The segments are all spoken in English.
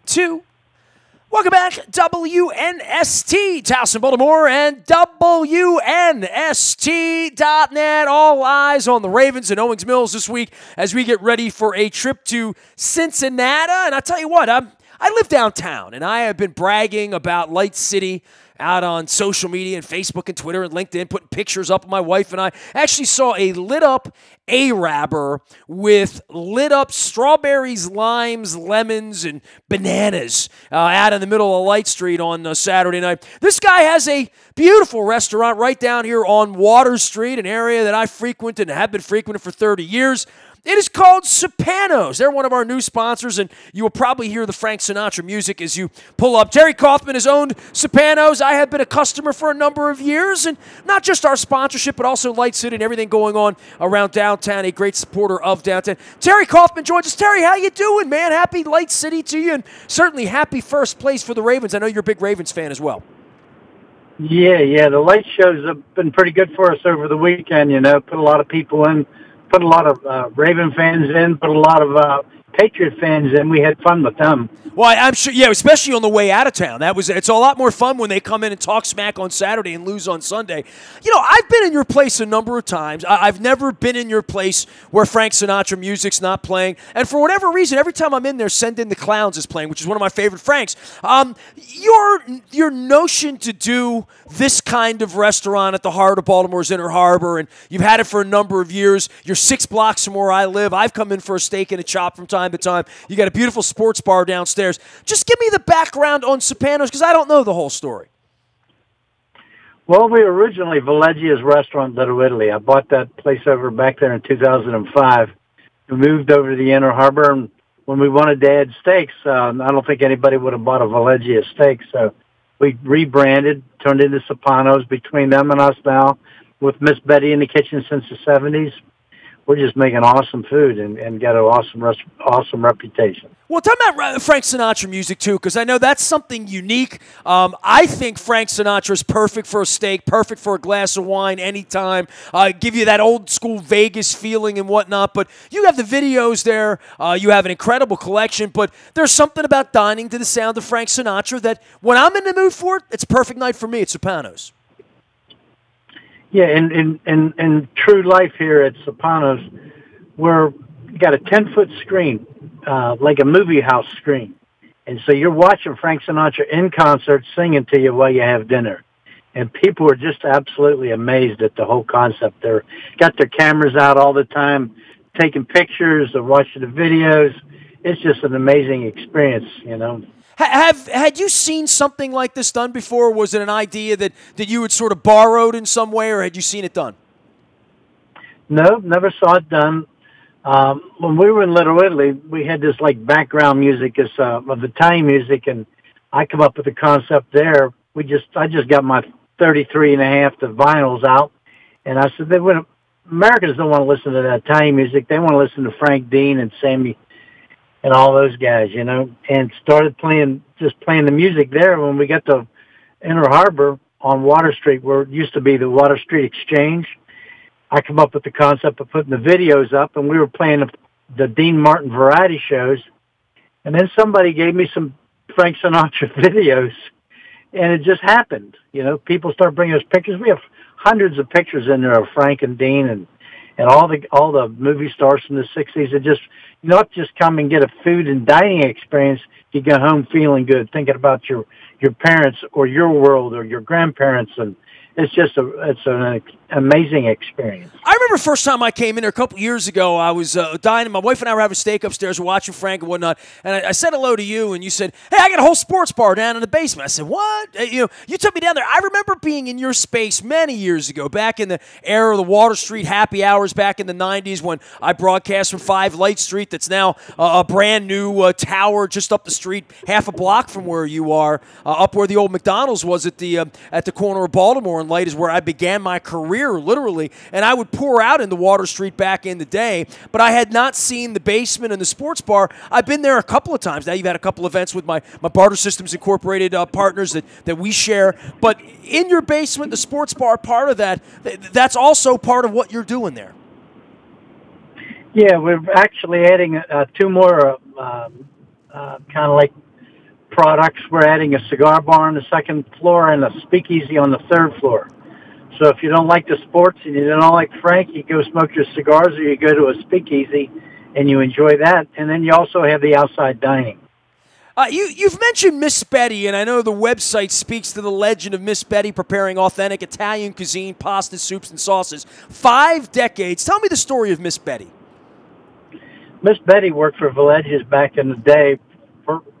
2. Welcome back, WNST, Towson, Baltimore, and WNST.net. All eyes on the Ravens and Owings Mills this week as we get ready for a trip to Cincinnati. And I tell you what, I live downtown, and I have been bragging about Light City out on social media and Facebook and Twitter and LinkedIn, putting pictures up of my wife and I. Actually saw a lit-up Arabber with lit-up strawberries, limes, lemons, and bananas out in the middle of Light Street on Saturday night. This guy has a beautiful restaurant right down here on Water Street, an area that I frequent and have been frequenting for 30 years. It is called Supano's. They're one of our new sponsors, and you will probably hear the Frank Sinatra music as you pull up. Terry Coffman has owned Supano's. I have been a customer for a number of years, and not just our sponsorship, but also Light City and everything going on around downtown, a great supporter of downtown. Terry Coffman joins us. Terry, how you doing, man? Happy Light City to you, and certainly happy first place for the Ravens. I know you're a big Ravens fan as well. Yeah. The light shows have been pretty good for us over the weekend, put a lot of people in. Put a lot of Raven fans in, put a lot of Patriot fans in. We had fun with them. Well, I'm sure, yeah, especially on the way out of town. It's a lot more fun when they come in and talk smack on Saturday and lose on Sunday. I've been in your place a number of times. I've never been in your place where Frank Sinatra music's not playing. And for whatever reason, every time I'm in there, Send in the Clowns is playing, which is one of my favorite Franks. Your notion to do this kind of restaurant at the heart of Baltimore's Inner Harbor, and you've had it for a number of years. You're 6 blocks from where I live. I've come in for a steak and a chop from time to time. You got a beautiful sports bar downstairs. Just give me the background on Supano's, because I don't know the whole story. Well, we were originally Valegia's Restaurant, Little Italy. I bought that place over back there in 2005. We moved over to the Inner Harbor, and when we wanted to add steaks, I don't think anybody would have bought a Valegia steak, so we rebranded, turned into Supano's between them and us now, with Miss Betty in the kitchen since the 70s. We're just making awesome food and got an awesome reputation. Well, talk about Frank Sinatra music, too, because I know that's something unique. I think Frank Sinatra is perfect for a steak, perfect for a glass of wine anytime, give you that old-school Vegas feeling and whatnot. But you have the videos there. You have an incredible collection. But there's something about dining to the sound of Frank Sinatra that when I'm in the mood for it, it's a perfect night for me at Supano's. Yeah, in true life here at Supano's, we're got a 10-foot screen, like a movie house screen. And so you're watching Frank Sinatra in concert singing to you while you have dinner. And people are just absolutely amazed at the whole concept. They're got their cameras out all the time, taking pictures, they're watching the videos. It's just an amazing experience, Had you seen something like this done before? Or was it an idea that you had sort of borrowed in some way, or had you seen it done? No, never saw it done. When we were in Little Italy, we had this background music of Italian music, and I come up with the concept there. I just got my 33.5 the vinyls out, and I said Americans don't want to listen to that Italian music. They want to listen to Frank Dean and Sammy and all those guys, and started playing the music there. When we got to Inner Harbor on Water Street, where it used to be the Water Street Exchange, I come up with the concept of putting the videos up, and we were playing the Dean Martin variety shows, and then somebody gave me some Frank Sinatra videos, and it just happened. People start bringing us pictures. We have hundreds of pictures in there of Frank and Dean and all the movie stars from the 60s. It just not just come and get a food and dining experience. You go home feeling good, thinking about your parents or your world or your grandparents, and it's an amazing experience. I remember first time I came in there a couple years ago. I was dining. My wife and I were having steak upstairs, watching Frank and whatnot. And I said hello to you, and you said, "Hey, I got a whole sports bar down in the basement." I said, "What?" You took me down there. I remember being in your space many years ago, back in the era of the Water Street happy hours, back in the '90s when I broadcast from 5 Light Street. That's now a brand new tower just up the street, half a block from where you are, up where the old McDonald's was at the corner of Baltimore and Light is where I began my career, literally. And I would pour out into Water Street back in the day, but I had not seen the basement and the sports bar. I've been there a couple of times. Now you've had a couple events with my Barter Systems Incorporated partners that we share. But in your basement, the sports bar part of that's also part of what you're doing there. Yeah, we're actually adding 2 more kind of like products. We're adding a cigar bar on the second floor and a speakeasy on the third floor. So if you don't like the sports and you don't like Frank, you go smoke your cigars or you go to a speakeasy and you enjoy that. And then you also have the outside dining. You've mentioned Miss Betty, and I know the website speaks to the legend of Miss Betty preparing authentic Italian cuisine, pastas, soups, and sauces. 5 decades. Tell me the story of Miss Betty. Miss Betty worked for Villegas back in the day,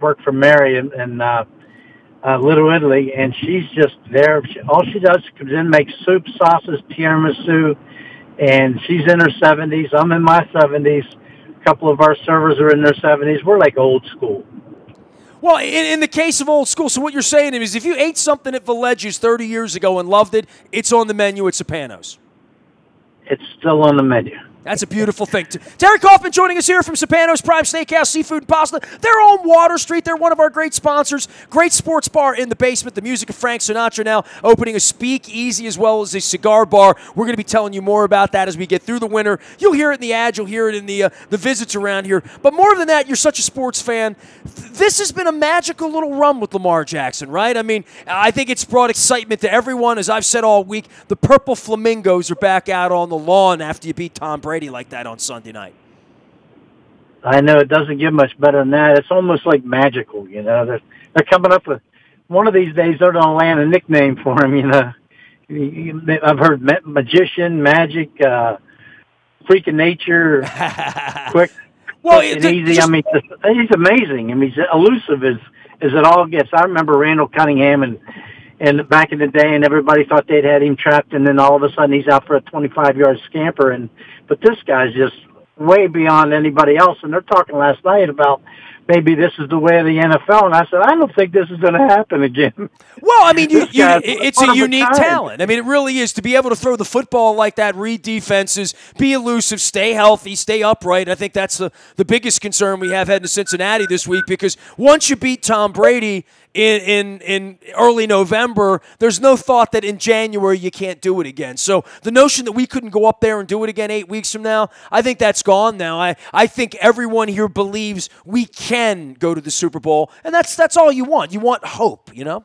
worked for Mary in Little Italy, and she's just there. All she does is then make soup, sauces, tiramisu, and she's in her 70s. I'm in my 70s. A couple of our servers are in their 70s. We're like old school. Well, in the case of old school, so what you're saying is if you ate something at Villegas 30 years ago and loved it, it's on the menu at Supano's. It's still on the menu. That's a beautiful thing. Terry Coffman joining us here from Supano's Prime Steakhouse, Seafood and Pasta. They're on Water Street. They're one of our great sponsors. Great sports bar in the basement. The music of Frank Sinatra now opening a speakeasy as well as a cigar bar. We're going to be telling you more about that as we get through the winter. You'll hear it in the ads. You'll hear it in the visits around here. But more than that, you're such a sports fan. This has been a magical little run with Lamar Jackson, right? I mean, I think it's brought excitement to everyone. As I've said all week, the purple flamingos are back out on the lawn after you beat Tom Brady like that on Sunday night. I know it doesn't get much better than that. It's almost like magical, you know. They're coming up with one of these days. They're going to land a nickname for him, you know. I've heard magician, magic, freak of nature, quick, well, and easy. I mean, he's amazing. I mean, he's elusive as it all gets. I remember Randall Cunningham and back in the day, and everybody thought they'd had him trapped, and then all of a sudden he's out for a 25-yard scamper. But this guy's just way beyond anybody else. And they're talking last night about maybe this is the way of the NFL. And I said, I don't think this is going to happen again. Well, I mean, it's a unique talent. I mean, it really is. To be able to throw the football like that, read defenses, be elusive, stay healthy, stay upright. I think that's the biggest concern we have heading to Cincinnati this week, because once you beat Tom Brady in early November, there's no thought that in January you can't do it again. So the notion that we couldn't go up there and do it again 8 weeks from now, I think that's gone now. I think everyone here believes we can go to the Super Bowl, and that's all you want. You want hope, you know?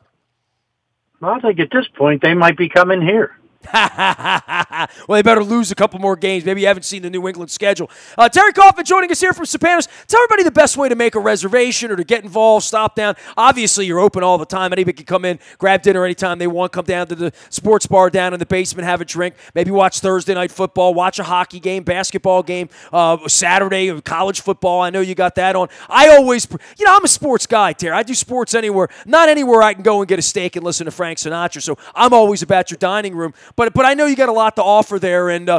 Well, I think at this point they might be coming here. Well, they better lose a couple more games. Maybe you haven't seen the New England schedule. Terry Coffman joining us here from Supano's. Tell everybody the best way to make a reservation or to get involved, stop down. Obviously, you're open all the time. Anybody can come in, grab dinner anytime they want, come down to the sports bar down in the basement, have a drink, maybe watch Thursday night football, watch a hockey game, basketball game, Saturday, college football. I know you got that on. I always, I'm a sports guy, Terry. I do sports anywhere. Not anywhere I can go and get a steak and listen to Frank Sinatra, so I'm always about your dining room. But I know you got a lot to offer there. And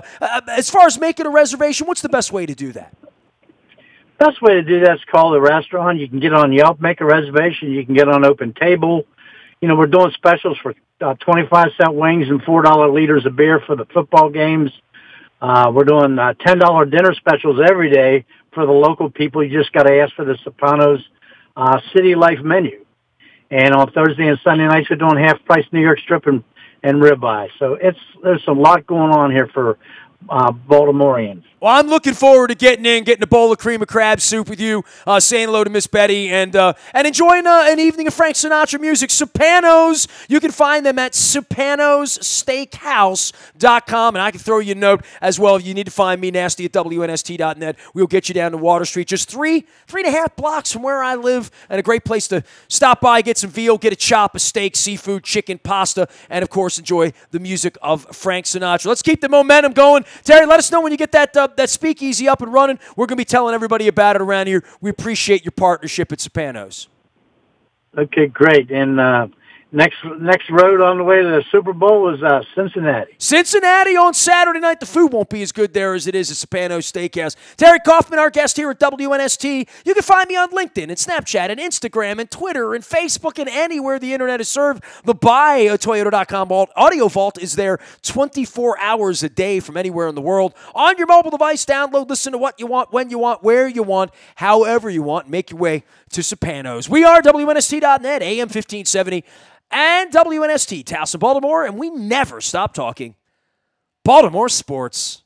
as far as making a reservation, what's the best way to do that? Best way to do that is call the restaurant. You can get on Yelp, make a reservation. You can get on Open Table. You know, we're doing specials for 25-cent wings and $4 liters of beer for the football games. We're doing $10 dinner specials every day for the local people. You just got to ask for the Supano's City Life menu. And on Thursday and Sunday nights, we're doing half-price New York strip and ribeye. So there's a lot going on here for Baltimoreans. Well, I'm looking forward to getting a bowl of cream of crab soup with you, saying hello to Miss Betty, and enjoying an evening of Frank Sinatra music. Supano's, you can find them at SupanosSteakhouse.com, and I can throw you a note as well if you need to find me, nasty at WNST.net. We'll get you down to Water Street, just three and a half blocks from where I live, and a great place to stop by, get some veal, get a chop, a steak, seafood, chicken, pasta, and, of course, enjoy the music of Frank Sinatra. Let's keep the momentum going. Terry, let us know when you get that speakeasy up and running. We're going to be telling everybody about it around here. We appreciate your partnership at Supano's. Okay, great. And next road on the way to the Super Bowl is Cincinnati. Cincinnati on Saturday night. The food won't be as good there as it is at Supano's Steakhouse. Terry Coffman, our guest here at WNST. You can find me on LinkedIn and Snapchat and Instagram and Twitter and Facebook and anywhere the internet is served. The buyatoyota.com audio vault is there 24 hours a day from anywhere in the world. On your mobile device, download, listen to what you want, when you want, where you want, however you want. Make your way to Supano's. We are WNST.net, AM 1570. And WNST, Towson, Baltimore, and we never stop talking Baltimore sports.